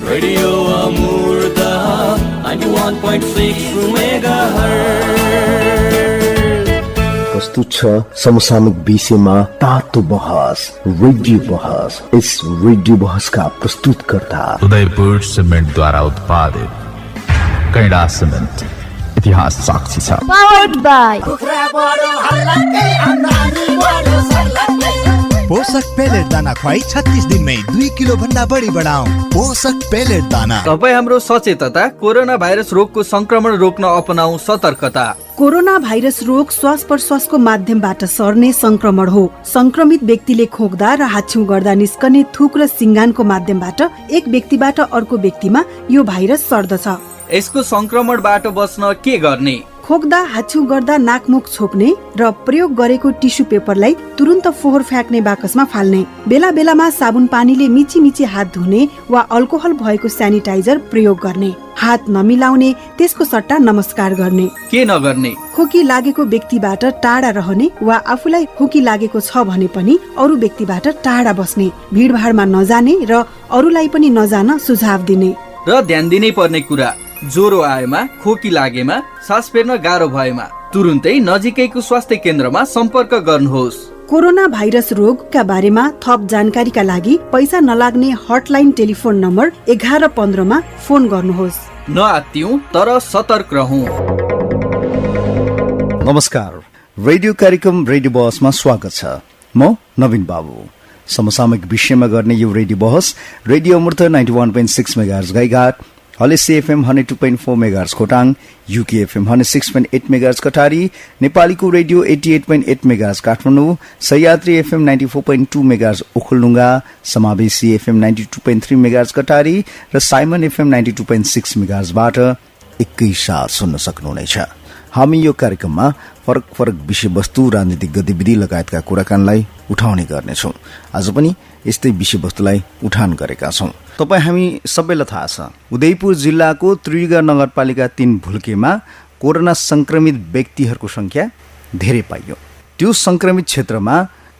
Radio अमृत 91.6 megahertz प्रस्तुत छ समसामयिक विषयमा तातो बहस रेडियो बहस। इस रेडियो बहसका प्रस्तुतकर्ता उदयपुर सिमेन्टद्वारा उत्पादित कैडा सिमेन्ट इतिहास साक्षी छ। Powered by पोषक पेलेट दाना खुवाई 36 दिनमै 2 किलो भन्दा बढी बढाऊ। पोषक पेलेट दाना। तपाईँ हाम्रो सचेतता कोरोना भाइरस रोगको संक्रमण रोक्न अपनाऊ सतर्कता। कोरोना भाइरस रोग श्वास प्रश्वासको माध्यमबाट सर्ने संक्रमण हो। संक्रमित व्यक्तिले खोक्दा र हाच्छिउँ गर्दा निस्कने थुक र सिङ्गानको माध्यमबाट एक व्यक्तिबाट अर्को व्यक्तिमा यो भाइरस सर्दछ। यसको संक्रमणबाट बच्न के गर्ने? खोक्दा हाच्छिउँ गर्दा नाकमुख छोप्ने र प्रयोग गरेको टिस्यु पेपरलाई तुरुन्त फोहोर फ्याँक्ने बाकसमा फाल्ने। बेला बेलामा साबुन पानीले मिची मिची हात धुने वा अल्कोहल भएको सेनिटाइजर प्रयोग गर्ने। हात नमिलाउने, त्यसको सट्टा नमस्कार गर्ने। के नगर्ने? खोकी लागेको व्यक्तिबाट टाढा रहने वा आफूलाई खोकी लागेको छ भने पनि अरू व्यक्तिबाट टाढा बस्ने। भिडभाडमा नजाने र अरूलाई पनि नजान सुझाव दिने। र ध्यान दिनै पर्ने कुरा, ज्वरो आएमा, खोकी लागेमा, सास फेर्न गाह्रो भएमा तुरुन्तै नजिकैको स्वास्थ्य केन्द्रमा सम्पर्क गर्नुहोस्। कोरोना भाइरस रोगका बारेमा थप जानकारीका लागि पैसा नलाग्ने हटलाइन टेलिफोन नम्बर 1115 मा फोन गर्नुहोस्। नआत्तियौं तर सतर्क रहौं। नमस्कार, रेडियो कार्यक्रम रेडियो बहसमा स्वागत छ। म नवीन बाबु। समसामयिक विषयमा गर्ने यो रेडियो बहस रेडियो अमृत 91.6 megahertz Gaighat, Halesi FM 102.4 megahertz Khotang, UK FM 106.8 megahertz कटारी, नेपालीको radio 88.8 megahertz Kathmandu, Sahyadri FM 94.2 megahertz Okhaldhunga, समावेशी एफएम 92.3 मेगाहर्ज कटारी र साइमन एफएम 92.6 मेगाहर्जबाट एकैसाथ सुन्न सक्नुहुनेछ। हामी यो कार्यक्रममा फरक फरक विषयवस्तु, राजनीतिक गतिविधि लगायतका कुराकानीलाई उठाउने गर्नेछौँ। आज पनि यस्तै विषयवस्तुलाई उठान गरेका छौँ। तपाईँ हामी सबैलाई थाहा छ, उदयपुर जिल्लाको त्रियुगा नगरपालिका 3 भुल्केमा कोरोना संक्रमित व्यक्तिहरूको संख्या धेरै पाइयो। त्यो संक्रमित क्षेत्रमा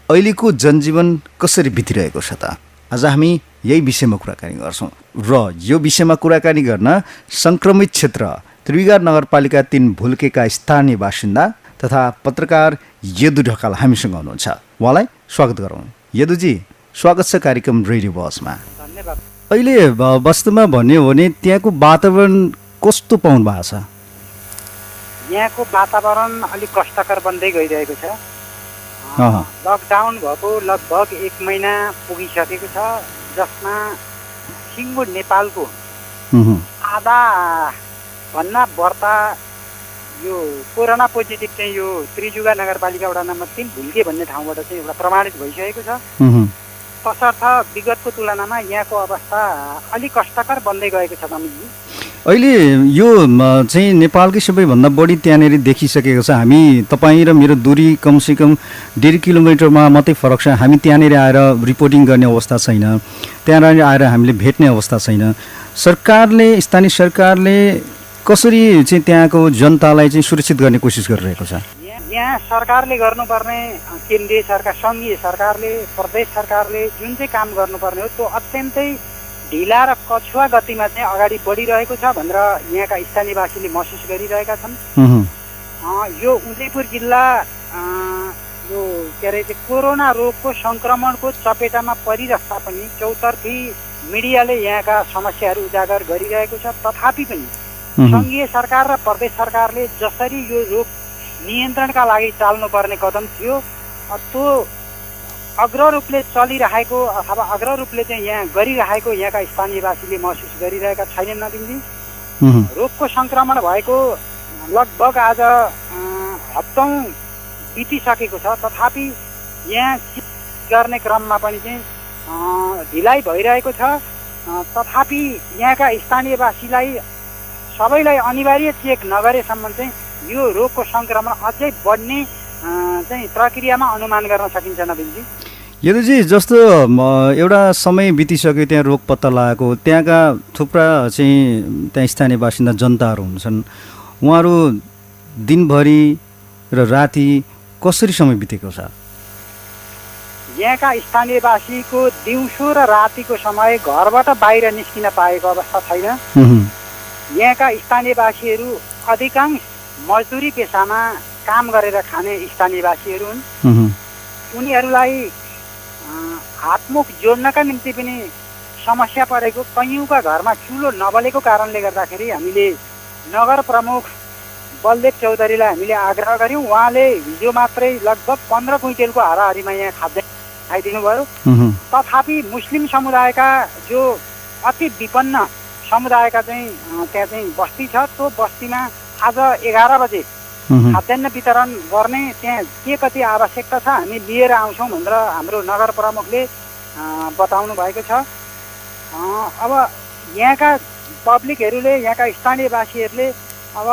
अहिलेको जनजीवन कसरी बितिरहेको छ त? आज हामी यही विषयमा कुराकानी गर्छौँ र यो विषयमा कुराकानी गर्न संक्रमित क्षेत्र त्रियुगा नगरपालिका 3 भुल्केका स्थानीय बासिन्दा तथा पत्रकार यदु ढकाल हामीसँग हुनुहुन्छ। उहाँलाई स्वागत गरौँ। यदुजी, स्वागत छ कार्यक्रम रेडियो बहसमा। धन्यवाद। अहिले वास्तवमा भन्ने हो भने त्यहाँको वातावरण कस्तो पाउनु भएको छ? यहाँको वातावरण अलिक कष्टकर बन्दै गइरहेको छ। लकडाउन भएको लगभग 1 महिना पुगिसकेको छ, जसमा सिङ्गो नेपालको आधा भन्दा बढ्ता यो कोरोना पोजिटिभ चाहिँ यो त्रिजुगा नगरपालिका वडा नम्बर 3 भुल्के भन्ने ठाउँबाट चाहिँ एउटा प्रमाणित भइसकेको छ। तसर्थ विगतको तुलनामा यहाँको अवस्था अलिक कष्टकर बन्दै गएको छ। अहिले यो चाहिँ नेपालकै सबैभन्दा बढी त्यहाँनिर देखिसकेको छ। हामी तपाईँ र मेरो दूरी कमसेकम 1.5 किलोमिटरमा मात्रै फरक छ। हामी त्यहाँनिर आएर रिपोर्टिङ गर्ने अवस्था छैन, त्यहाँनिर आएर हामीले भेट्ने अवस्था छैन। सरकारले, स्थानीय सरकारले कसरी चाहिँ त्यहाँको जनतालाई चाहिँ सुरक्षित गर्ने कोसिस गरिरहेको छ? यहाँ सरकारले गर्नुपर्ने, केन्द्रीय सरकार, सङ्घीय सरकारले, प्रदेश सरकारले जुन चाहिँ काम गर्नुपर्ने हो त्यो अत्यन्तै ढिला र कछुवा गतिमा चाहिँ अगाडि बढिरहेको छ भनेर यहाँका स्थानीयवासीले महसुस गरिरहेका छन्। यो उदयपुर जिल्ला यो के अरे कोरोना रोगको सङ्क्रमणको चपेटामा परिरहँदा पनि चौतर्फी मिडियाले यहाँका समस्याहरू उजागर गरिरहेको छ। तथापि पनि सङ्घीय सरकार र प्रदेश सरकारले जसरी यो रोग नियन्त्रणका लागि चाल्नुपर्ने कदम थियो त्यो अग्र रूपले चलिरहेको अथवा अग्र रूपले चाहिँ यहाँ गरिरहेको यहाँका स्थानीयवासीले महसुस गरिरहेका छैनन्। नवीनजी, रोगको सङ्क्रमण भएको लगभग आज हप्तौँ बितिसकेको छ, तथापि यहाँ गर्ने क्रममा पनि चाहिँ ढिलाइ भइरहेको छ। तथापि यहाँका स्थानीयवासीलाई सबैलाई अनिवार्य चेक नगरेसम्म चाहिँ यो रोगको सङ्क्रमण अझै बढ्ने चाहिँ प्रक्रियामा अनुमान गर्न सकिन्छ। नवीनजी, यदुजी, जस्तो एउटा समय बितिसक्यो त्यहाँ रोग पत्ता लगाएको, त्यहाँका थुप्रा चाहिँ त्यहाँ स्थानीय बासिन्दा जनताहरू हुन्छन्, उहाँहरू दिनभरि र राति कसरी समय बितेको छ? यहाँका स्थानीयवासीको दिउँसो र रातिको समय घरबाट बाहिर निस्किन पाएको अवस्था छैन। यहाँका स्थानीयवासीहरू अधिकांश मजदुरी पेसामा काम गरेर खाने स्थानीयवासीहरू हुन्। उनीहरूलाई हातमुख जोड्नका निम्ति पनि समस्या परेको, कैयौँका घरमा चुलो नबलेको कारणले गर्दाखेरि हामीले नगर प्रमुख बलदेव चौधरीलाई हामीले आग्रह गऱ्यौँ। उहाँले हिजो मात्रै लगभग 15 क्विन्टलको हाराहारीमा यहाँ खाद्य खाइदिनु भयो। तथापि मुस्लिम समुदायका जो अति विपन्न समुदायका चाहिँ त्यहाँ चाहिँ बस्ती छ, त्यो बस्तीमा आज 11 बजे खाद्यान्न वितरण गर्ने त्यहाँ के कति आवश्यकता छ हामी लिएर आउँछौँ भनेर हाम्रो नगर प्रमुखले बताउनु भएको छ। अब यहाँका पब्लिकहरूले, यहाँका स्थानीयवासीहरूले अब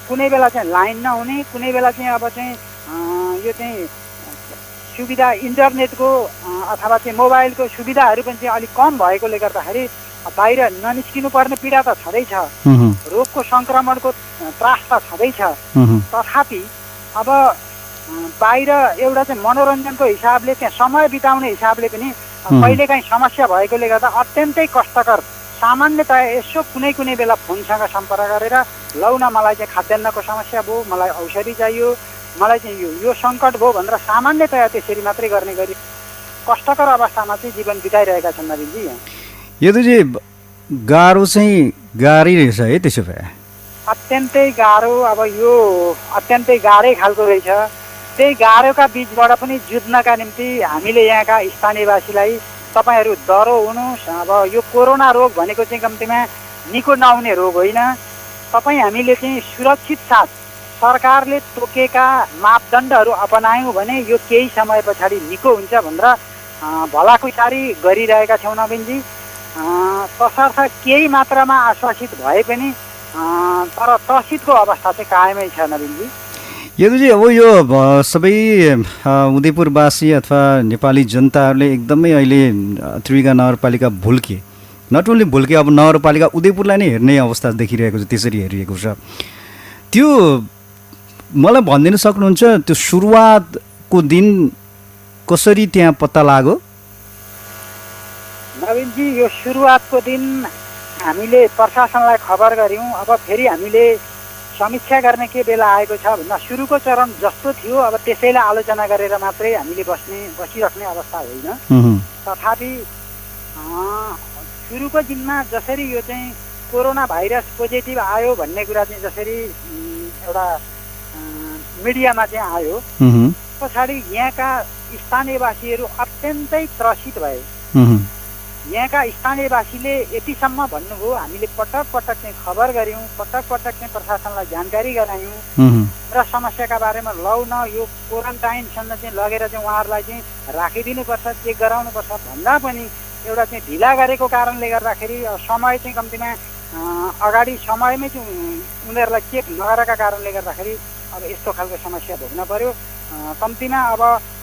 कुनै बेला चाहिँ लाइन नहुने, कुनै बेला चाहिँ अब चाहिँ यो चाहिँ सुविधा इन्टरनेटको अथवा चाहिँ मोबाइलको सुविधाहरू पनि चाहिँ अलिक कम भएकोले गर्दाखेरि बाहिर ननिस्किनु पर्ने पीडा त छँदैछ, रोगको सङ्क्रमणको त्रास त छँदैछ। तथापि अब बाहिर एउटा चाहिँ मनोरञ्जनको हिसाबले, त्यहाँ समय बिताउने हिसाबले पनि कहिलेकाहीँ समस्या भएकोले गर्दा अत्यन्तै कष्टकर। सामान्यतया यसो कुनै कुनै बेला फोनसँग सम्पर्क गरेर लौ न मलाई चाहिँ खाद्यान्नको समस्या भयो, मलाई औषधि चाहियो, मलाई चाहिँ यो सङ्कट भयो भनेर सामान्यतया त्यसरी मात्रै गर्ने गरी कष्टकर अवस्थामा चाहिँ जीवन बिताइरहेका छन् नवीनजी। यदुजी गाह्रो चाहिँ गाह्रै रहेछ है त्यसो भए? अत्यन्तै गाह्रो। अब यो अत्यन्तै गाह्रै खालको रहेछ। त्यही गाह्रोका बिचबाट पनि जुझ्नका निम्ति हामीले यहाँका स्थानीयवासीलाई तपाईँहरू डरो हुनुहोस्, अब यो कोरोना रोग भनेको चाहिँ कम्तीमा निको नआउने रोग होइन। तपाईँ हामीले चाहिँ सुरक्षित साथ सरकारले तोकेका मापदण्डहरू अपनायौँ भने यो केही समय पछाडि निको हुन्छ भनेर भलाकुसारी गरिरहेका छौँ नवीनजी। तसर्थ केही मात्रामा आश्वासित भए पनि तर त्रसितको अवस्था चाहिँ कायमै छ नवीनजी। यदुजी अब यो सबै उदयपुरवासी अथवा नेपाली जनताहरूले एकदमै अहिले त्रिवेगा नगरपालिका भुल्के, नट ओन्ली भुल्के, अब नगरपालिका उदयपुरलाई नै हेर्ने अवस्था देखिरहेको छ, त्यसरी हेरिएको छ। त्यो मलाई भनिदिन सक्नुहुन्छ त्यो सुरुवातको दिन कसरी त्यहाँ पत्ता लाग्यो? नवीनजी यो सुरुवातको दिन हामीले प्रशासनलाई खबर गऱ्यौँ। अब फेरि हामीले समीक्षा गर्ने के बेला आएको छ भन्दा सुरुको चरण जस्तो थियो अब त्यसैलाई आलोचना गरेर मात्रै हामीले बसिराख्ने अवस्था होइन। तथापि सुरुको दिनमा जसरी यो चाहिँ कोरोना भाइरस पोजिटिभ आयो भन्ने कुरा चाहिँ जसरी एउटा मिडियामा चाहिँ आयो, पछाडि यहाँका स्थानीयवासीहरू अत्यन्तै त्रसित भए। यहाँका स्थानीयवासीले यतिसम्म भन्नुभयो, हामीले पटक पटक चाहिँ खबर गऱ्यौँ, पटक पटक चाहिँ प्रशासनलाई जानकारी गरायौँ र समस्याका बारेमा लौ न यो क्वारेन्टाइनसम्म चाहिँ लगेर चाहिँ उहाँहरूलाई चाहिँ राखिदिनुपर्छ, चेक गराउनुपर्छ भन्दा पनि एउटा चाहिँ ढिला गरेको कारणले गर्दाखेरि समय चाहिँ कम्तीमा अगाडि समयमै चाहिँ उनीहरूलाई चेक नगरेका कारणले गर्दाखेरि अब यस्तो खालको समस्या भोग्न पर्यो। कम्तीमा अब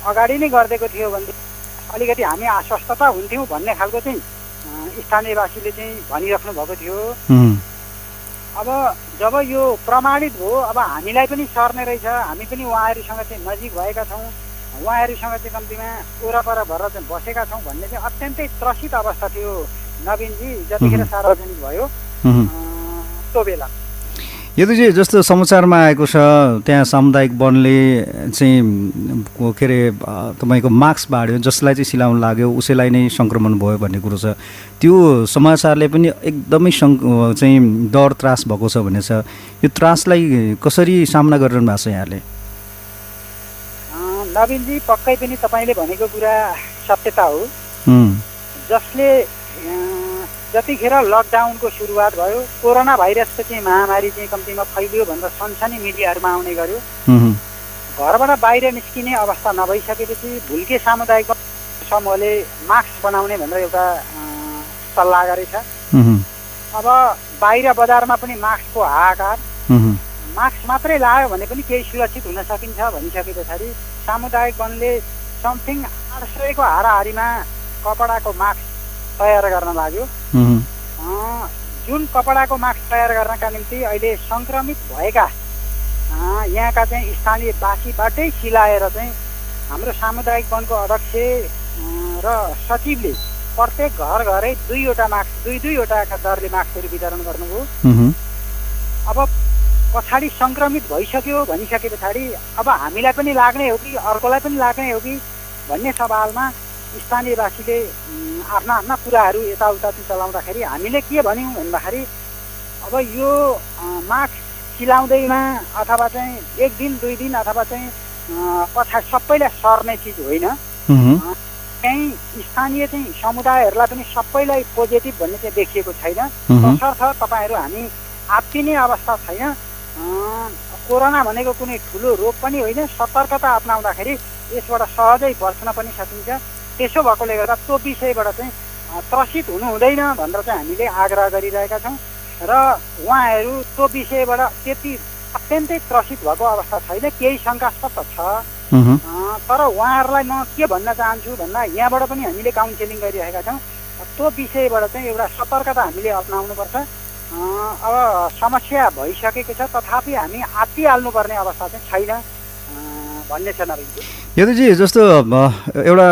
अगाडि नै गरिदिएको थियो भने अलिकति हामी आश्वस्त त हुन्थ्यौँ भन्ने खालको चाहिँ स्थानीयवासीले चाहिँ भनिराख्नु भएको थियो। अब जब यो प्रमाणित भयो अब हामीलाई पनि सर्ने रहेछ, हामी पनि उहाँहरूसँग चाहिँ नजिक भएका छौँ, उहाँहरूसँग चाहिँ कम्तीमा वरपर भएर चाहिँ बसेका छौँ भन्ने चाहिँ अत्यन्तै त्रसित अवस्था थियो नवीनजी जतिखेर सार्वजनिक भयो त्यो बेला। यदि जस्तो समाचारमा आएको छ त्यहाँ सामुदायिक वनले चाहिँ के अरे तपाईँको मास्क बाँड्यो, जसलाई चाहिँ सिलाउन लाग्यो उसैलाई नै सङ्क्रमण भयो भन्ने कुरो छ। त्यो समाचारले पनि एकदमै चाहिँ डर त्रास भएको छ भन्ने छ। यो त्रासलाई कसरी सामना गरिरहनु भएको छ यहाँले? नवीनजी पक्कै पनि तपाईँले भनेको कुरा सत्यता हो। जसले जतिखेर लकडाउनको सुरुवात भयो, कोरोना भाइरसको चाहिँ महामारी चाहिँ कम्तीमा फैलियो भनेर सनसनी मिडियाहरूमा आउने गर्यो। घरबाट बाहिर निस्किने अवस्था नभइसकेपछि भुल्के सामुदायिक समूहले मास्क बनाउने भनेर एउटा सल्लाह गरेछ। अब बाहिर बजारमा पनि मास्कको हाहाकार, मास्क मात्रै लायो भने पनि केही सुरक्षित हुन सकिन्छ भनिसके पछाडि सामुदायिक वनले समथिङ 800 को हाराहारीमा कपडाको मास्क तयार गर्न लाग्यो। जुन कपडाको मास्क तयार गर्नका निम्ति अहिले सङ्क्रमित भएका यहाँका चाहिँ स्थानीय बासीबाटै सिलाएर चाहिँ हाम्रो सामुदायिक वनको अध्यक्ष र सचिवले प्रत्येक घर घरै दुईवटा दुईवटाका दरले मास्कहरू वितरण गर्नुभयो। अब पछाडि सङ्क्रमित भइसक्यो भनिसके पछाडि अब हामीलाई पनि लाग्ने हो कि अर्कोलाई पनि लाग्ने हो कि भन्ने सवालमा स्थानीयवासीले आफ्ना आफ्ना कुराहरू यताउता चलाउँदाखेरि हामीले के भन्यौँ भन्दाखेरि अब यो मास्क सिलाउँदैमा अथवा चाहिँ 1 दिन 2 दिन अथवा चाहिँ पछाडि सबैलाई सर्ने चिज होइन। त्यही स्थानीय चाहिँ समुदायहरूलाई पनि सबैलाई पोजिटिभ भन्ने चाहिँ देखिएको छैन। तसर्थ तपाईँहरू हामी आत्तिने अवस्था छैन। कोरोना भनेको कुनै ठुलो रोग पनि होइन। सतर्कता अपनाउँदाखेरि यसबाट सहजै बच्न पनि सकिन्छ। त्यसो भएकोले गर्दा त्यो विषयबाट चाहिँ त्रसित हुनु हुँदैन भनेर चाहिँ हामीले आग्रह गरिरहेका छौँ र उहाँहरू त्यो विषयबाट त्यति अत्यन्तै त्रसित भएको अवस्था छैन। केही शङ्कास्पद छ तर उहाँहरूलाई म के भन्न चाहन्छु भन्दा यहाँबाट पनि हामीले काउन्सिलिङ गरिरहेका छौँ। त्यो विषयबाट चाहिँ एउटा सतर्कता हामीले अपनाउनुपर्छ। अब समस्या भइसकेको छ तथापि हामी आत्तिहाल्नुपर्ने अवस्था चाहिँ छैन भन्ने छ नवीनजी। यदि जस्तो एउटा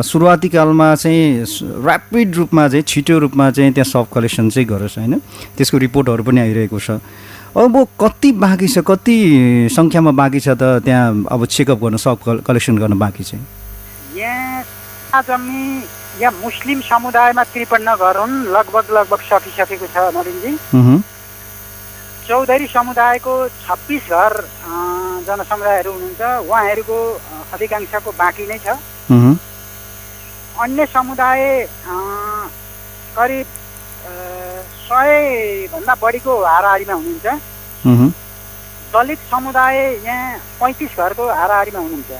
सुरुवाती कालमा चाहिँ ऱ्यापिड रूपमा चाहिँ छिटो रूपमा चाहिँ त्यहाँ सब कलेक्सन चाहिँ गरोस् होइन, त्यसको रिपोर्टहरू पनि आइरहेको छ। अब कति बाँकी छ, कति सङ्ख्यामा बाँकी छ त त्यहाँ अब चेकअप गर्न सब कलेक्सन गर्न बाँकी छ? यहाँ मुस्लिम समुदायमा 53 घर हुन्, लगभग सकिसकेको छ नवीनजी। चौधरी समुदायको 26 घर जनसमुदायहरू हुनुहुन्छ, उहाँहरूको अधिकांशको बाँकी नै छ। अन्य समुदाय करिब 100 भन्दा बढीको हाराहारीमा हुनुहुन्छ। दलित समुदाय यहाँ 35 घरको हाराहारीमा हुनुहुन्छ।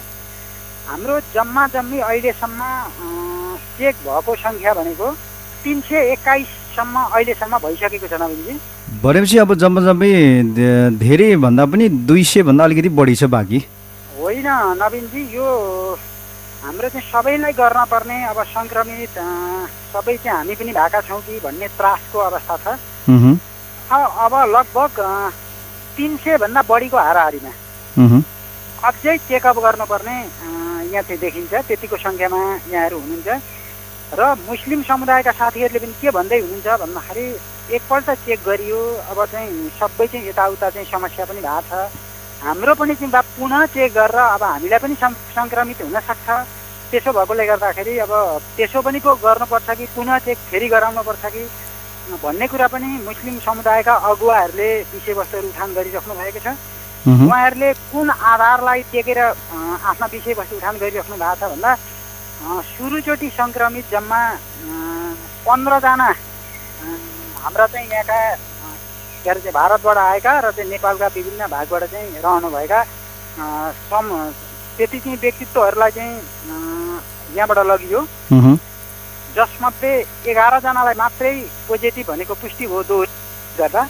हाम्रो जम्मी अहिलेसम्म चेक भएको सङ्ख्या भनेको 321सम्म अहिलेसम्म भइसकेको छ नवीनजी। भनेपछि अब जम्मै धेरै भन्दा पनि 200 भन्दा अलिकति बढी छ बाँकी होइन नवीनजी। यो हाम्रो चाहिँ सबैलाई गर्न पर्ने अब सङ्क्रमित सबै चाहिँ हामी पनि भएका छौँ कि भन्ने त्रासको अवस्था छ। अब लगभग 300 भन्दा बढीको हाराहारीमा अझै चेकअप गर्नुपर्ने यहाँ चाहिँ देखिन्छ। त्यतिको सङ्ख्यामा यहाँहरू हुनुहुन्छ र मुस्लिम समुदायका साथीहरूले पनि के भन्दै हुनुहुन्छ भन्दाखेरि एकपल्ट चेक गरियो अब चाहिँ सबै चाहिँ यताउता चाहिँ समस्या पनि भएको छ। हाम्रो पनि चाहिँ पुनः चेक गरेर अब हामीलाई पनि सङ्क्रमित हुनसक्छ। त्यसो भएकोले गर्दाखेरि अब त्यसो पनि पो गर्नुपर्छ कि पुनः चेक फेरि गराउनुपर्छ कि भन्ने कुरा पनि मुस्लिम समुदायका अगुवाहरूले विषयवस्तुहरू उठान गरिराख्नु भएको छ। उहाँहरूले कुन आधारलाई टेकेर आफ्ना विषयवस्तु उठान गरिराख्नु भएको छ भन्दा सुरुचोटि सङ्क्रमित जम्मा 15 जना हाम्रा चाहिँ यहाँका के अरे चाहिँ भारतबाट आएका र चाहिँ नेपालका विभिन्न भागबाट चाहिँ रहनुभएका त्यति चाहिँ व्यक्तित्वहरूलाई चाहिँ यहाँबाट लगियो, जसमध्ये 11 जनालाई मात्रै पोजिटिभ भनेको पुष्टि भयो दोहोरी गर्दा।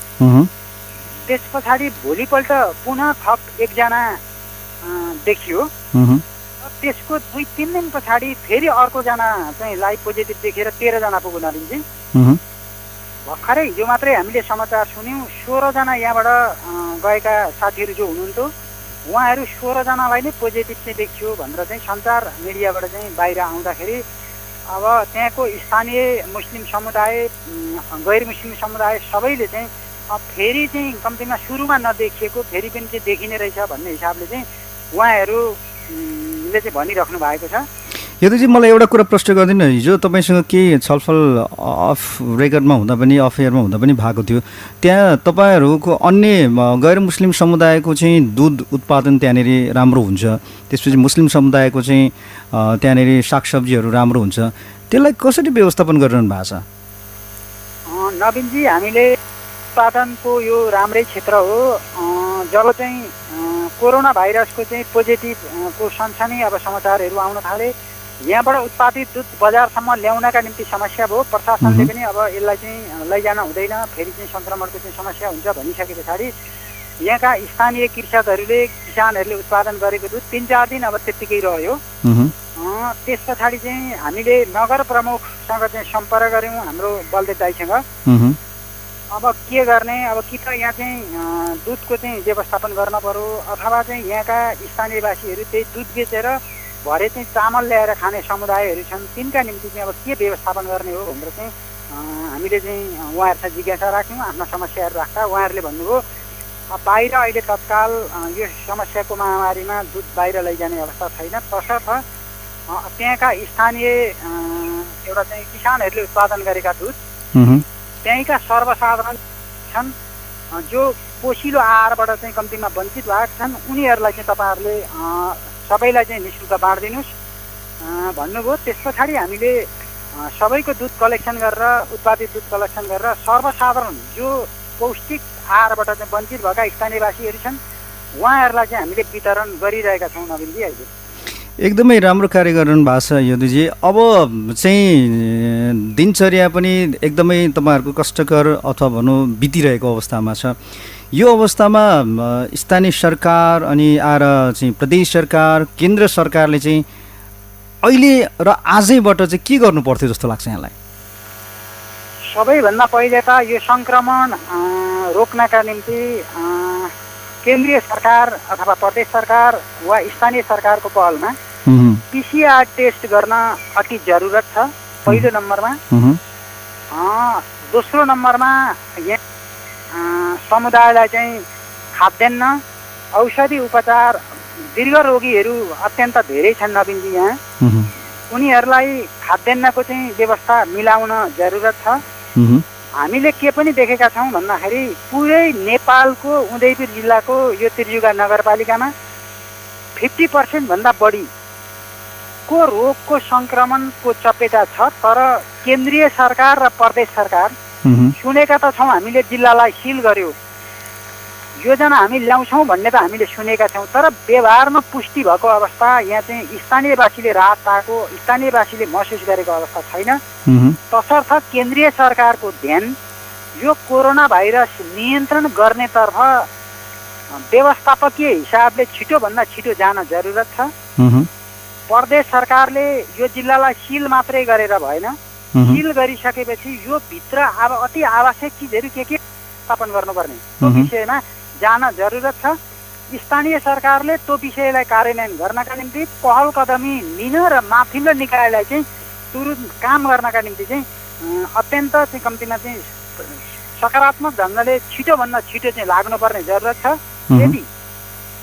त्यस पछाडि भोलिपल्ट पुनः थप 1 जना देखियो। त्यसको 2-3 दिन पछाडि फेरि अर्को जना चाहिँ लाइभ पोजिटिभ देखेर 13 जना पुग्यो नवीनजी। भर्खरै हिजो मात्रै हामीले समाचार सुन्यौँ 16 जना यहाँबाट गएका साथीहरू जो हुनुहुन्थ्यो उहाँहरू 16 जनालाई नै पोजिटिभ चाहिँ देखियो भनेर चाहिँ सञ्चार मिडियाबाट चाहिँ बाहिर आउँदाखेरि अब त्यहाँको स्थानीय मुस्लिम समुदाय गैर मुस्लिम समुदाय सबैले चाहिँ फेरि चाहिँ कम्तीमा सुरुमा नदेखिएको फेरि पनि चाहिँ देखिने रहेछ भन्ने हिसाबले चाहिँ उहाँहरूले चाहिँ भनिराख्नु भएको छ। यदि चाहिँ मलाई एउटा कुरा प्रश्न गरिदिनु, हिजो तपाईँसँग केही छलफल अफ रेकर्डमा हुँदा पनि अफ एयरमा हुँदा पनि भएको थियो, त्यहाँ तपाईँहरूको अन्य गैर मुस्लिम समुदायको चाहिँ दुध उत्पादन त्यहाँनिर राम्रो हुन्छ, त्यसपछि मुस्लिम समुदायको चाहिँ त्यहाँनिर सागसब्जीहरू राम्रो हुन्छ, त्यसलाई कसरी व्यवस्थापन गरिरहनु भएको छ? नवीनजी हामीले उत्पादनको यो राम्रै क्षेत्र हो। जब चाहिँ कोरोना भाइरसको चाहिँ पोजिटिभको सनसनी अब समाचारहरू आउन थाले, यहाँबाट उत्पादित दुध बजारसम्म ल्याउनका निम्ति समस्या भयो। प्रशासनले पनि अब यसलाई चाहिँ लैजान हुँदैन, फेरि चाहिँ सङ्क्रमणको चाहिँ समस्या हुन्छ भनिसके पछाडि यहाँका स्थानीय किसानहरूले उत्पादन गरेको दुध 3-4 दिन अब त्यत्तिकै रह्यो। त्यस पछाडि चाहिँ हामीले नगर प्रमुखसँग चाहिँ सम्पर्क गऱ्यौँ हाम्रो बलदेव दाइसँग। अब के गर्ने, अब कि त यहाँ चाहिँ दुधको चाहिँ व्यवस्थापन गर्न पर्यो अथवा चाहिँ यहाँका स्थानीयवासीहरू त्यही दुध बेचेर भरे चाहिँ चामल ल्याएर खाने समुदायहरू छन्, तिनका निम्ति चाहिँ अब के व्यवस्थापन गर्ने हो भनेर चाहिँ हामीले चाहिँ उहाँहरूसँग जिज्ञासा राख्यौँ। आफ्ना समस्याहरू राख्दा उहाँहरूले भन्नुभयो बाहिर अहिले तत्काल यो समस्याको महामारीमा दुध बाहिर लैजाने अवस्था छैन, तसर्थ त्यहाँका स्थानीय एउटा चाहिँ किसानहरूले उत्पादन गरेका दुध त्यहीँका सर्वसाधारण छन् जो पोसिलो आहारबाट चाहिँ कम्तीमा वञ्चित भएका छन्, उनीहरूलाई चाहिँ तपाईँहरूले सबैलाई चाहिँ निःशुल्क बाँडिदिनुहोस् भन्नुभयो। त्यस पछाडि हामीले सबैको दुध कलेक्सन गरेर उत्पादित दुध कलेक्सन गरेर सर्वसाधारण जो पौष्टिक आहारबाट चाहिँ वञ्चित भएका स्थानीयवासीहरू छन् उहाँहरूलाई चाहिँ हामीले वितरण गरिरहेका छौँ नवीनजी। अहिले एकदमै राम्रो कार्य गर्नु भएको छ यदुजी। अब चाहिँ दिनचर्या पनि एकदमै तपाईँहरूको कष्टकर अथवा भनौँ बितिरहेको अवस्थामा छ। यो अवस्थामा स्थानीय सरकार अनि आएर चाहिँ प्रदेश सरकार केन्द्र सरकारले चाहिँ अहिले र आजैबाट चाहिँ के गर्नु पर्थ्यो जस्तो लाग्छ यहाँलाई? सबैभन्दा पहिले त यो सङ्क्रमण रोक्नका निम्ति केन्द्रीय सरकार अथवा प्रदेश सरकार वा स्थानीय सरकारको पहलमा पिसिआर टेस्ट गर्न अति जरुरत छ पहिलो नम्बरमा। दोस्रो नम्बरमा समुदायलाई चाहिँ खाद्यान्न औषधि उपचार दीर्घ रोगीहरू अत्यन्त धेरै छन् नवीनजी यहाँ, उनीहरूलाई खाद्यान्नको चाहिँ व्यवस्था मिलाउन जरुरत छ। हामीले के पनि देखेका छौँ भन्दाखेरि पुरै नेपालको उदयपुर जिल्लाको यो त्रिजुगा नगरपालिकामा 50% भन्दा बढी को रोगको सङ्क्रमणको चपेटा छ। तर केन्द्रीय सरकार र प्रदेश सरकार सुनेका त छौँ, हामीले जिल्लालाई सिल गर्यो, योजना हामी ल्याउँछौँ भन्ने त हामीले सुनेका छौँ, तर व्यवहारमा पुष्टि भएको अवस्था यहाँ चाहिँ स्थानीयवासीले राहत पाएको, स्थानीयवासीले महसुस गरेको अवस्था छैन। तसर्थ केन्द्रीय सरकारको ध्यान यो कोरोना भाइरस नियन्त्रण गर्नेतर्फ व्यवस्थापकीय हिसाबले छिटोभन्दा छिटो जान जरुरत छ। प्रदेश सरकारले यो जिल्लालाई सिल मात्रै गरेर भएन, सिल गरिसकेपछि यो भित्र अब अति आवश्यक चिजहरू के स्थापन गर्नुपर्ने त्यो विषयमा जान जरुरत छ। स्थानीय सरकारले त्यो विषयलाई कार्यान्वयन गर्नका निम्ति पहल कदमी लिन र माथिल्लो निकायलाई चाहिँ तुरुन्त काम गर्नका निम्ति चाहिँ अत्यन्त चाहिँ कम्तीमा चाहिँ सकारात्मक ढङ्गले छिटोभन्दा छिटो चाहिँ लाग्नुपर्ने जरुरत छ। यदि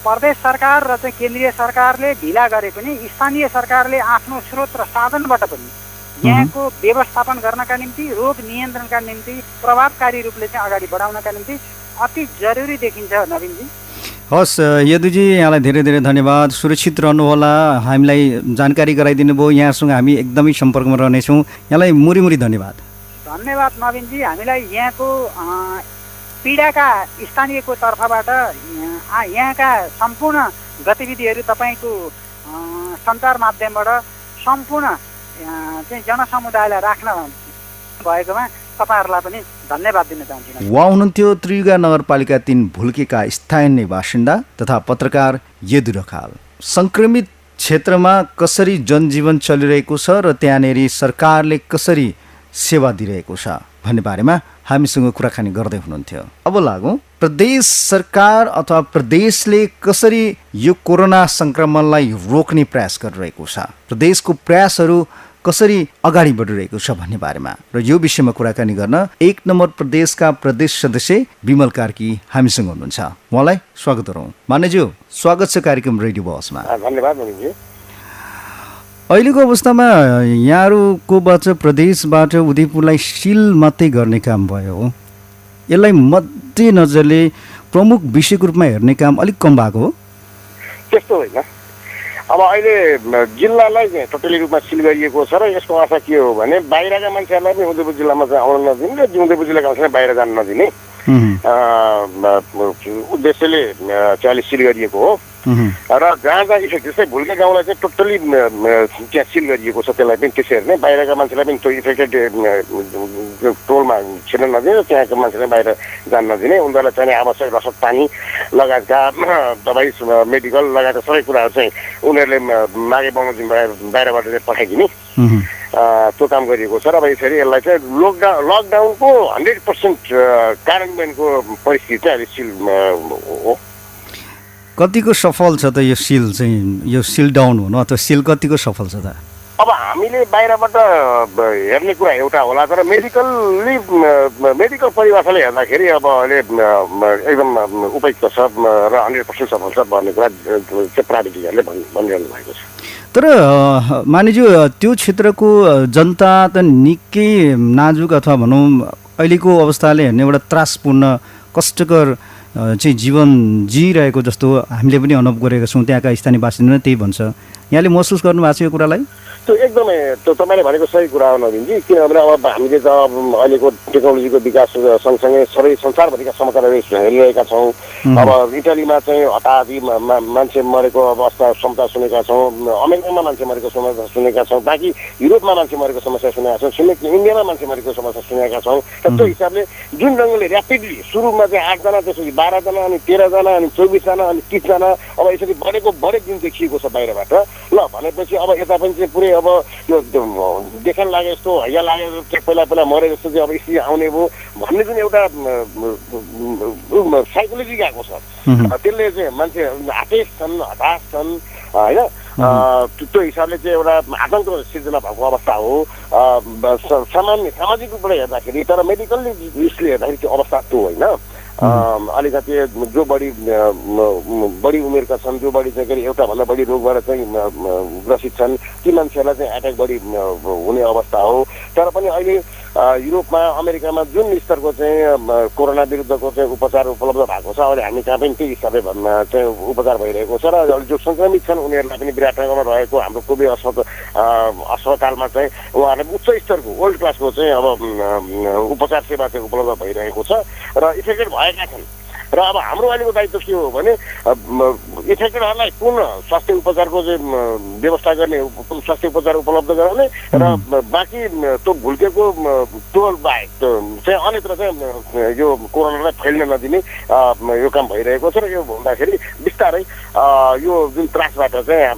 प्रदेश सरकार र चाहिँ केन्द्रीय सरकारले ढिला गरे पनि स्थानीय सरकारले आफ्नो स्रोत र साधनबाट पनि यहाँको व्यवस्थापन गर्नका निम्ति रोग नियन्त्रणका निम्ति प्रभावकारी रूपले चाहिँ अगाडि बढाउनका निम्ति अति जरुरी देखिन्छ नवीनजी। हस् यदुजी, यहाँलाई धेरै धेरै धन्यवाद। सुरक्षित रहनुहोला, हामीलाई जानकारी गराइदिनु भयो, यहाँसँग हामी एकदमै सम्पर्कमा रहनेछौँ। यहाँलाई मुरी मुरी धन्यवाद। धन्यवाद नवीनजी। हामीलाई यहाँको पीडाका स्थानीयको तर्फबाट यहाँका सम्पूर्ण गतिविधिहरू तपाईँको सञ्चार माध्यमबाट सम्पूर्ण चाहिँ जनसमुदायलाई राख्न भएकोमा तपाईँहरूलाई पनि धन्यवाद दिन चाहन्छु। उहाँ हुनुहुन्थ्यो त्रियुगा नगरपालिका 3 भुल्केका स्थानीय बासिन्दा तथा पत्रकार यदु रखाल। सङ्क्रमित क्षेत्रमा कसरी जनजीवन चलिरहेको छ र त्यहाँनेरि सरकारले कसरी सेवा दिइरहेको छ भन्ने बारेमा हामीसँग कुराकानी गर्दै हुनुहुन्थ्यो। अब लागौँ प्रदेश सरकार अथवा प्रदेशले कसरी यो कोरोना सङ्क्रमणलाई रोक्ने प्रयास गरिरहेको छ, प्रदेशको प्रयासहरू कसरी अगाडि बढिरहेको छ भन्ने बारेमा र यो विषयमा कुराकानी गर्न 1 नम्बर प्रदेशका प्रदेश सदस्य विमल कार्की हामीसँग हुनुहुन्छ। उहाँलाई स्वागत गरौँ। मान्यज्यू, स्वागत छ कार्यक्रम रेडियो बहसमा। धन्यवाद मनिजी। अहिलेको अवस्थामा यहाँहरूकोबाट प्रदेशबाट उदयपुरलाई सिल मात्रै गर्ने काम भयो हो, यसलाई मध्यनजरले प्रमुख विषयको रूपमा हेर्ने काम अलिक कम भएको हो? त्यस्तो होइन। अब अहिले जिल्लालाई टोटली रूपमा सिल गरिएको छ र यसको अर्थ के हो भने बाहिरका मान्छेहरूलाई पनि उदयपुर जिल्लामा चाहिँ आउन नदिने र उदयपुर जिल्लाका मान्छेलाई बाहिर जान नदिने उद्देश्यले चाहिँ सिल गरिएको हो। र जहाँ जहाँ इफेक्ट जस्तै भुल्के गाउँलाई चाहिँ टोटली त्यहाँ सिल गरिएको छ, त्यसलाई पनि त्यसै हेर्ने, बाहिरका मान्छेलाई पनि त्यो इफेक्टेड टोलमा छिर्न नदिने, त्यहाँको मान्छेलाई बाहिर जान नदिने, उनीहरूलाई चाहिने आवश्यक रसद पानी लगायतका दबाई मेडिकल लगायतका सबै कुराहरू चाहिँ उनीहरूले मागे बमोजिम बाहिरबाट चाहिँ पठाइदिने त्यो काम गरिएको छ। र अब यसरी यसलाई चाहिँ लकडाउनको 100% कार्यान्वयनको परिस्थिति चाहिँ अहिले सिल हो। कतिको सफल छ त यो सिल चाहिँ, यो सिल डाउन हुनु अथवा सिल कतिको सफल छ त? अब हामीले बाहिरबाट हेर्ने कुरा एउटा होला, तर मेडिकल परिभाषाले हेर्दाखेरि अब अहिले एकदम उपयुक्त छ र 100% सफल छ भन्ने कुरा चाहिँ प्राविधिकहरूले भनिरहनु भएको छ। तर मानिज्यू त्यो क्षेत्रको जनता त निकै नाजुक अथवा भनौँ अहिलेको अवस्थाले हेर्ने एउटा त्रासपूर्ण कष्टकर चाहिँ जीवन जिइरहेको जस्तो हामीले पनि अनुभव गरेका छौँ। त्यहाँका स्थानीय बासिन्दा त्यही भन्छ। यहाँले महसुस गर्नुभएको छ यो कुरालाई? त्यो एकदमै त्यो तपाईँले भनेको सही कुरा हो नवीनजी, किनभने अब हामीले त अहिलेको टेक्नोलोजीको विकास सँगसँगै सबै संसारभरिका समाचारहरू हेरिरहेका छौँ। अब इटालीमा चाहिँ हताहती मान्छे मरेको अवस्था समस्या सुनेका छौँ, अमेरिकामा मान्छे मरेको समस्या सुनेका छौँ, बाँकी युरोपमा मान्छे मरेको समस्या सुनेका छौँ, इन्डियामा मान्छे मरेको समस्या सुनेका छौँ। र त्यो हिसाबले जुन ढङ्गले ऱ्यापिडली सुरुमा चाहिँ 8जना, त्यसपछि 12जना, अनि 13जना, अनि 24जना, अनि 30जना अब यसरी बढेको जुन देखिएको छ बाहिरबाट, ल भनेपछि अब यता पनि चाहिँ पुरै अब यो देखन लागे जस्तो, हैया लागे जस्तो, पहिला मरे जस्तो चाहिँ अब स्थिति आउने भयो भन्ने जुन एउटा साइकोलोजी गएको छ, त्यसले चाहिँ मान्छे हताश छन् होइन। त्यो हिसाबले चाहिँ एउटा आतङ्क सिर्जना भएको अवस्था हो सामाजिक रूपबाट हेर्दाखेरि। तर मेडिकल्ली दृष्टिले हेर्दाखेरि त्यो अवस्था त्यो होइन। अलिकति जो बढी उमेरका छन्, जो बढी चाहिँ एउटाभन्दा बढी रोगबाट चाहिँ ग्रसित छन्, ती मान्छेहरूलाई चाहिँ एट्याक बढी हुने अवस्था हो। तर पनि अहिले युरोपमा, अमेरिकामा जुन स्तरको चाहिँ कोरोना विरुद्धको चाहिँ उपचार उपलब्ध भएको छ, अहिले हामी कहाँ पनि त्यही हिसाबले चाहिँ उपचार भइरहेको छ। र जो सङ्क्रमित छन् उनीहरूलाई पनि विराटनगरमा रहेको हाम्रो कोभिड अस्पतालमा चाहिँ उहाँहरूलाई उच्च स्तरको वर्ल्ड क्लासको चाहिँ अब उपचार सेवा चाहिँ उपलब्ध भइरहेको छ र इफेक्टेड भएका छन्। र अब हाम्रो अहिलेको दायित्व के हो भने इफेक्टेडहरूलाई पूर्ण स्वास्थ्य उपचारको चाहिँ व्यवस्था गर्ने, स्वास्थ्य उपचार उपलब्ध गराउने र बाँकी त्यो भुल्केको टोल बाहेक चाहिँ अन्यत्र चाहिँ यो कोरोनालाई फैल्न नदिने यो काम भइरहेको छ। र यो भन्दाखेरि बिस्तारै यो जुन त्रासबाट चाहिँ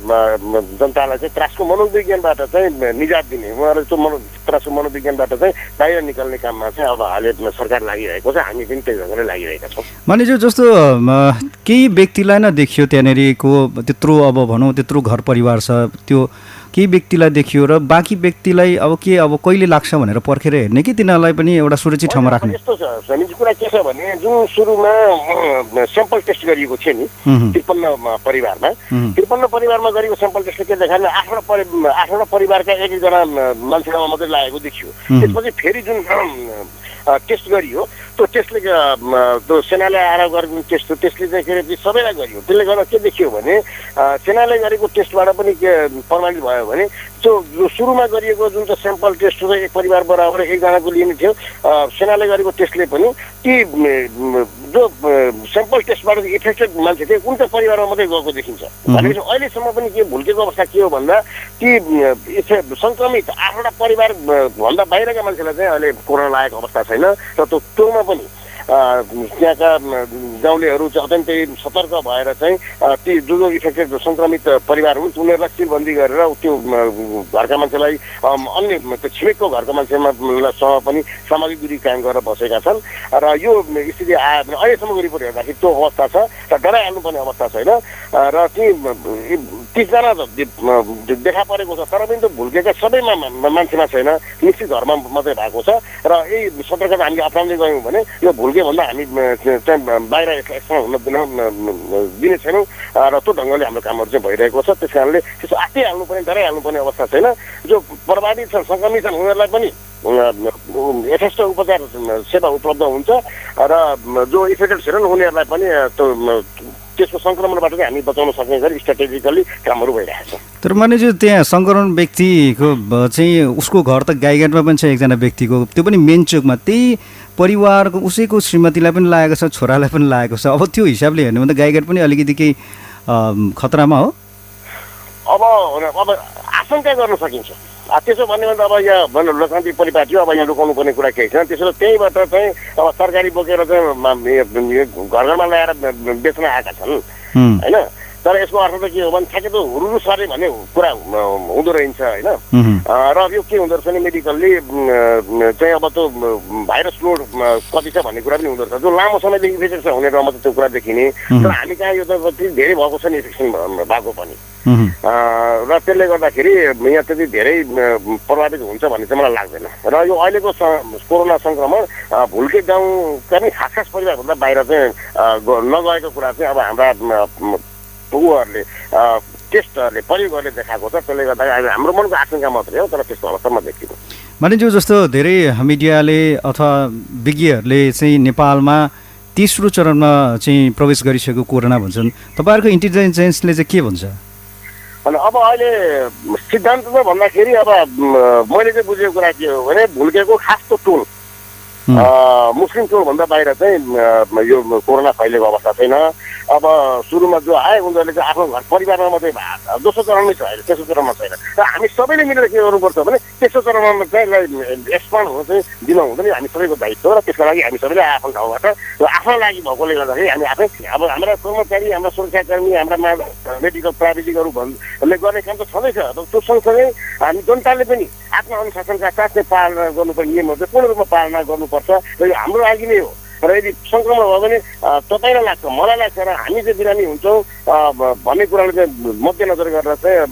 जनतालाई चाहिँ त्रासको मनोविज्ञानबाट चाहिँ निजात दिने, उहाँहरू त्यो त्रासको मनोविज्ञानबाट चाहिँ बाहिर निकाल्ने काममा चाहिँ अब हालै सरकार लागिरहेको छ, हामी पनि त्यही ढङ्गले लागिरहेका छौँ। मानिज्यू जस्तो केही व्यक्तिलाई नै देखियो त्यहाँनिरको त्यत्रो अब भनौँ त्यत्रो घर परिवार छ, त्यो केही व्यक्तिलाई देखियो र बाँकी व्यक्तिलाई अब कहिले लाग्छ भनेर पर्खेर हेर्ने कि तिनीहरूलाई पनि एउटा सुरक्षित ठाउँमा राख्ने? यस्तो छ समीजी, कुरा के छ भने जुन सुरुमा स्याम्पल टेस्ट गरिएको थियो नि 53 परिवारमा, 53 परिवारमा गरिएको स्याम्पल टेस्टले के देखायो भने 8वटा परिवारका एक एकजना मान्छेलाई मात्रै लागेको देखियो। त्यसपछि फेरि जुन टेस्ट गरियो त्यो टेस्टले त्यो सेनाले आएर गरेको टेस्ट हो, त्यसले चाहिँ के अरे सबैलाई गरियो। त्यसले गर्दा के देखियो भने सेनाले गरेको टेस्टबाट पनि के प्रमाणित भयो भने त्यो सुरुमा गरिएको जुन चाहिँ स्याम्पल टेस्ट हो एक परिवार बराबर एकजनाको लिने थियो, सेनाले गरेको टेस्टले पनि ती जो स्याम्पल टेस्टबाट इफेक्टेड मान्छे थिए उनका परिवारमा मात्रै गएको देखिन्छ। भनेपछि अहिलेसम्म पनि के भुल्केको अवस्था के हो भन्दा ती सङ्क्रमित 8वटा परिवार भन्दा बाहिरका मान्छेलाई चाहिँ अहिले कोरोना लागेको अवस्था छैन। र त्योमा पनि त्यहाँका गाउँलेहरू चाहिँ अत्यन्तै सतर्क भएर चाहिँ ती जो इफेक्टेड सङ्क्रमित परिवार हुन् उनीहरूलाई सिलबन्दी गरेर त्यो घरका मान्छेलाई अन्य त्यो छिमेकको घरका मान्छेसँग पनि सामाजिक दूरी कायम गरेर बसेका छन्। र यो स्थिति आयो भने अहिलेसम्मको रिपोर्ट हेर्दाखेरि त्यो अवस्था छ र डराइहाल्नुपर्ने अवस्था छैन। र ती 30जना देखा परेको छ, तर पनि त्यो भुल्केका सबैमा मान्छेमा छैन, निश्चित घरमा मात्रै भएको छ। र यही सतर्कता हामीले अप्नाउँदै गयौँ भने यो भुल्के भन्दा हामी चाहिँ बाहिर यसमा हुन दिने छैनौँ र त्यो ढङ्गले हाम्रो कामहरू चाहिँ भइरहेको छ। त्यस कारणले त्यसो आत्तिहाल्नुपर्ने डराइहाल्नुपर्ने अवस्था छैन। जो प्रभावित छन्, सङ्क्रमित छन् उनीहरूलाई पनि यथेष्ट उपचार सेवा उपलब्ध हुन्छ र जो इफेक्टेड छैनन् उनीहरूलाई पनि त्यसको सङ्क्रमणबाट चाहिँ हामी बचाउन सक्ने गरी स्ट्राटेजिकली कामहरू भइरहेको छ। तर मानिज्यू त्यहाँ सङ्क्रमण व्यक्तिको चाहिँ उसको घर त गाईघाटमा पनि छ एकजना व्यक्तिको, त्यो पनि मेन चोकमा, त्यही परिवारको उसैको श्रीमतीलाई पनि लागेको छ, छोरालाई पनि लागेको छ। अब त्यो हिसाबले हेर्नु भने गाईघाट पनि अलिकति केही खतरामा हो। अब आशंका गर्न सकिन्छ। त्यसो भन्ने भने अब यहाँ भन्नु लोकतान्त्रिक परिपाटी हो, अब यहाँ लुकाउनु पर्ने कुरा केही छैन। त्यसो त्यहीबाट चाहिँ अब सरकारी बोकेर चाहिँ घर घरमा ल्याएर बेच्न आएका छन् होइन। तर यसको अर्थ त के हो भने ठ्याक्कै त हुरुरु सरे भन्ने कुरा हुँदो रहेछ होइन। र यो के हुँदो रहेछ भने मेडिकलले चाहिँ अब त्यो भाइरस लोड कति छ भन्ने कुरा पनि हुँदो रहेछ। जो लामो समयदेखि इन्फेक्सन हुने क्रममा त त्यो कुरा देखिने, तर हामी कहाँ यो त धेरै भएको छ नि इन्फेक्सन भएको पनि, र त्यसले गर्दाखेरि यहाँ त्यति धेरै प्रभावित हुन्छ भन्ने चाहिँ मलाई लाग्दैन। र यो अहिलेको कोरोना सङ्क्रमण भुल्के गाउँका नि खास खास परिवारभन्दा बाहिर चाहिँ नगएको कुरा चाहिँ अब हाम्रा उहरूले टेस्टहरूले परियोगहरूले देखाएको छ। त्यसले गर्दाखेरि हाम्रो मनको आशंका मात्रै हो, तर त्यस्तो अवस्थामा देखिनु मानिन्थ्यो। जस्तो धेरै मिडियाले अथवा विज्ञहरूले चाहिँ नेपालमा तेस्रो चरणमा चाहिँ प्रवेश गरिसकेको कोरोना भन्छन्, तपाईँहरूको इन्टेलिजेन्सले चाहिँ के भन्छ? अनि अब अहिले सिद्धान्तमा भन्दाखेरि अब मैले चाहिँ बुझेको कुरा के हो भने भुल्केको खास त टोल मुस्लिम टोलभन्दा बाहिर चाहिँ यो कोरोना फैलिएको अवस्था छैन। अब सुरुमा जो आए उनीहरूले चाहिँ आफ्नो घर परिवारमा मात्रै दोस्रो चरणमै छ, अहिले तेस्रो चरणमा छैन। र हामी सबैले मिलेर के गर्नुपर्छ भने तेस्रो चरणमा चाहिँ एक्सपान्ड हुन चाहिँ दिन हुँदैन, हामी सबैको दायित्व हो। र त्यसका लागि हामी सबैले आफ्नो ठाउँबाट र आफ्नो लागि भएकोले गर्दाखेरि हामी आफै अब हाम्रा कर्मचारी, हाम्रा सुरक्षाकर्मी, हाम्रा मेडिकल प्राविधिकहरूले गर्ने काम त छँदैछ। त्यो सँगसँगै हामी जनताले पनि आफ्नो अनुशासनका साथ चाहिँ पालना गर्नुपर्ने नियमहरू चाहिँ पूर्ण रूपमा पालना गर्नुपर्छ। र यो हाम्रो लागि नै हो। र यदि सङ्क्रमण भयो भने तपाईँलाई लाग्छ, मलाई लाग्छ, र हामी चाहिँ बिरामी हुन्छौँ भन्ने कुराले चाहिँ मध्यनजर गरेर चाहिँ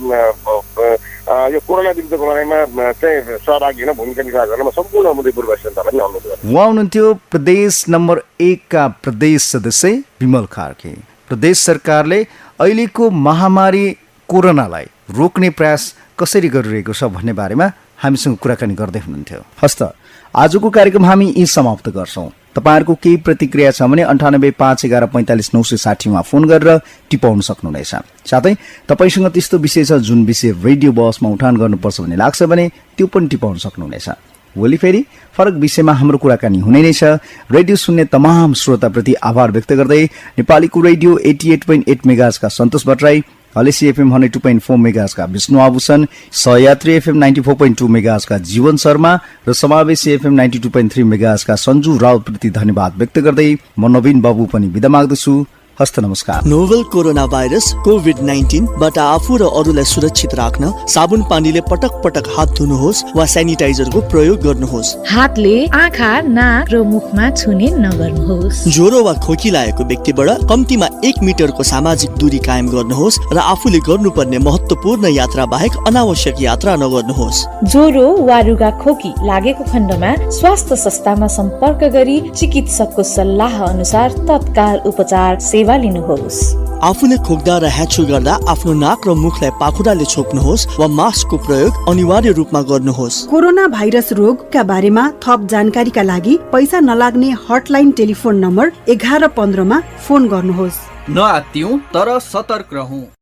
यो कोरोना विरुद्धको लडाइँमा चाहिँ सहभागी हुन भूमिका निर्वाह गर्न सम्पूर्ण मधेपुरवासी जनतालाई पनि अनुरोध गर्छु। उहाँ हुनुहुन्थ्यो प्रदेश नम्बर 1 का प्रदेश सदस्य विमल कार्की। प्रदेश सरकारले अहिलेको महामारी कोरोनालाई रोक्ने प्रयास कसरी गरिरहेको छ भन्ने बारेमा हामीसँग कुराकानी गर्दै हुनुहुन्थ्यो। हस्त आजको कार्यक्रम हामी यी समाप्त गर्छौं। तपाईहरुको केही प्रतिक्रिया छ भने 9851145960 मा फोन गरेर टिपाउन सक्नुहुनेछ। साथै तपाईसँग त्यस्तो विषय छ जुन विषय रेडियो बहसमा उठान गर्नुपर्छ भन्ने लाग्छ भने त्यो पनि टिपाउन सक्नुहुनेछ। भोलि फेरि फरक विषयमा हाम्रो कुराकानी हुने नै छ। रेडियो सुन्ने तमाम श्रोताप्रति आभार व्यक्त गर्दै नेपालीको रेडियो 88.8 मेगाहर्ज का सन्तोष भट्टराई, हलेसी एफएम 102.4 मेगाहर्ज का विष्णु आभूषण, सहयात्री एफएम 94.2 मेगाहर्ज का जीवन शर्मा र समावेशी एफएम 92.3 मेगाहर्ज का सञ्जु राउत प्रति धन्यवाद व्यक्त गर्दै म नवीन बाबु पनि बिदा माग्दछु। हस्त नमस्कार। नोभल कोरोना भाइरस कोभिड-19 बाट आफू र अरूलाई सुरक्षित राख्न साबुन पानीले पटक पटक हात धुनुहोस् वा सेनिटाइजरको प्रयोग गर्नुहोस्। हातले आँखा, नाक र मुखमा छुने नगर्नुहोस्। ज्वरो वा खोकी लागेको व्यक्तिबाट कम्तीमा 1 मिटरको सामाजिक दूरी कायम गर्नुहोस् र आफूले गर्नुपर्ने महत्त्वपूर्ण यात्रा बाहेक अनावश्यक यात्रा नगर्नुहोस्। ज्वरो वा रुगा खोकी लागेको खण्डमा स्वास्थ्य संस्थामा सम्पर्क गरी चिकित्सकको सल्लाह अनुसार तत्काल उपचार सेवा लिनुहोस्। आफूले खोक्दा र ह्याचो गर्दा आफ्नो नाक र मुखलाई पाखुराले छोप्नुहोस् वा मास्कको प्रयोग अनिवार्य रूपमा गर्नुहोस्। कोरोना भाइरस रोगका बारेमा थप जानकारीका लागि पैसा नलाग्ने हटलाइन टेलिफोन नम्बर 1115 मा फोन गर्नुहोस्। नआत्तियौं तर सतर्क रहौं।